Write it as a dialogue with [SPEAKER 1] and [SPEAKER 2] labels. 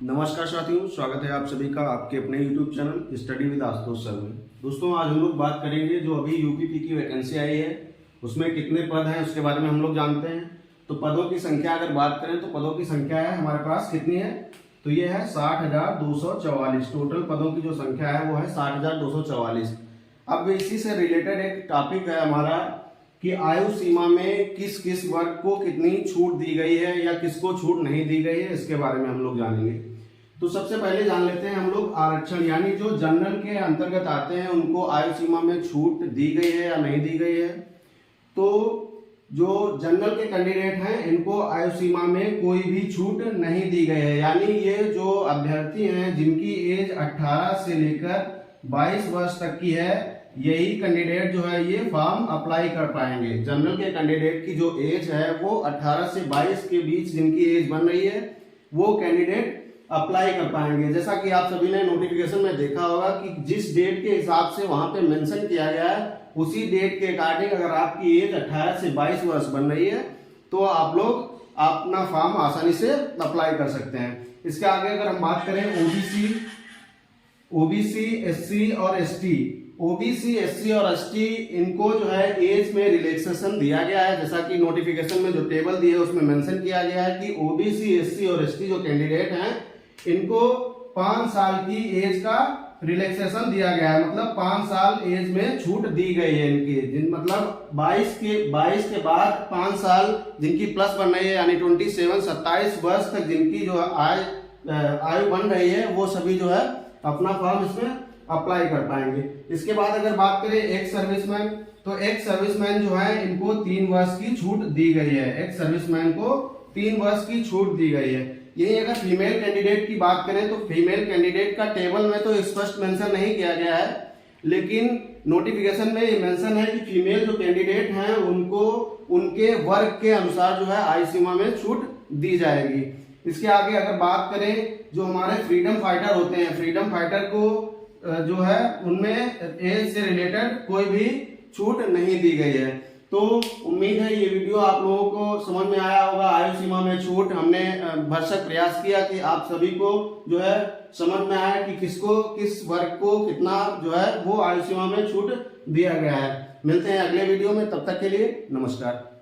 [SPEAKER 1] नमस्कार साथियों, स्वागत है आप सभी का आपके अपने YouTube channel study with Ashutosh sir में। दोस्तों, आज हम लोग बात करेंगे जो अभी यूपीपी की वैकेंसी आई है उसमें कितने पद हैं उसके बारे में हम लोग जानते हैं। तो पदों की संख्या अगर बात करें तो पदों की संख्या है हमारे पास कितनी है, तो ये है 60,244। टोटल पदों की जो संख्या है वो है 60,244। अब इसी से रिलेटेड एक टॉपिक है हमारा कि आयु सीमा में किस किस वर्ग को कितनी छूट दी गई है या किसको छूट नहीं दी गई है, इसके बारे में हम लोग जानेंगे। तो सबसे पहले जान लेते हैं हम लोग आरक्षण, यानी जो जनरल के अंतर्गत आते हैं उनको आयु सीमा में छूट दी गई है या नहीं दी गई है। तो जो जनरल के कैंडिडेट हैं इनको आयु सीमा में कोई भी छूट नहीं दी गई है, यानी ये जो अभ्यर्थी हैं जिनकी एज 18 से लेकर 22 वर्ष तक की है, यही कैंडिडेट जो है ये फॉर्म अप्लाई कर पाएंगे। जनरल के कैंडिडेट की जो एज है वो 18 से 22 के बीच जिनकी एज बन रही है वो कैंडिडेट अप्लाई कर पाएंगे। जैसा कि आप सभी ने नोटिफिकेशन में देखा होगा कि जिस डेट के हिसाब से वहां पे मेंशन किया गया है उसी डेट के अकॉर्डिंग अगर आपकी एज 18 से 22 वर्ष बन रही है तो आप लोग अपना फॉर्म आसानी से अप्लाई कर सकते हैं। इसके आगे अगर हम बात करें ओबीसी, एससी और एसटी, ओबीसी, एससी और एसटी इनको जो है एज में रिलैक्सेशन दिया गया है। जैसा कि नोटिफिकेशन में जो टेबल दी है उसमें मेंशन किया गया है कि ओबीसी, एससी और एसटी जो कैंडिडेट हैं इनको 5 साल की एज का रिलैक्सेशन दिया गया है, मतलब 5 साल एज में छूट दी गई है इनकी। मतलब 22 के बाद 5 साल जिनकी प्लस बन रही है, यानी 27 वर्ष तक जिनकी जो आयु बन रही है वो सभी जो है अपना फॉर्म इसमें अप्लाई कर पाएंगे। इसके बाद अगर बात करें एक्स सर्विसमैन, तो एक्स सर्विसमैन जो है इनको 3 वर्ष की छूट दी गई है। एक्स सर्विसमैन को 3 वर्ष की छूट दी गई है। यही अगर फीमेल कैंडिडेट की बात करें तो फीमेल कैंडिडेट का टेबल में तो स्पष्ट मेंशन नहीं किया गया है, लेकिन नोटिफिकेशन में ये मेंशन है कि फीमेल जो कैंडिडेट हैं उनको उनके वर्ग के अनुसार जो है आयु सीमा में छूट दी जाएगी। इसके आगे अगर बात करें जो हमारे फ्रीडम फाइटर होते हैं, फ्रीडम फाइटर को जो है उनमें एज से रिलेटेड कोई भी छूट नहीं दी गई है। तो उम्मीद है ये वीडियो आप लोगों को समझ में आया होगा। आयु सीमा में छूट हमने भरसक प्रयास किया कि आप सभी को जो है समझ में आया कि किसको किस वर्ग को कितना जो है वो आयु सीमा में छूट दिया गया है। मिलते हैं अगले वीडियो में, तब तक के लिए नमस्कार।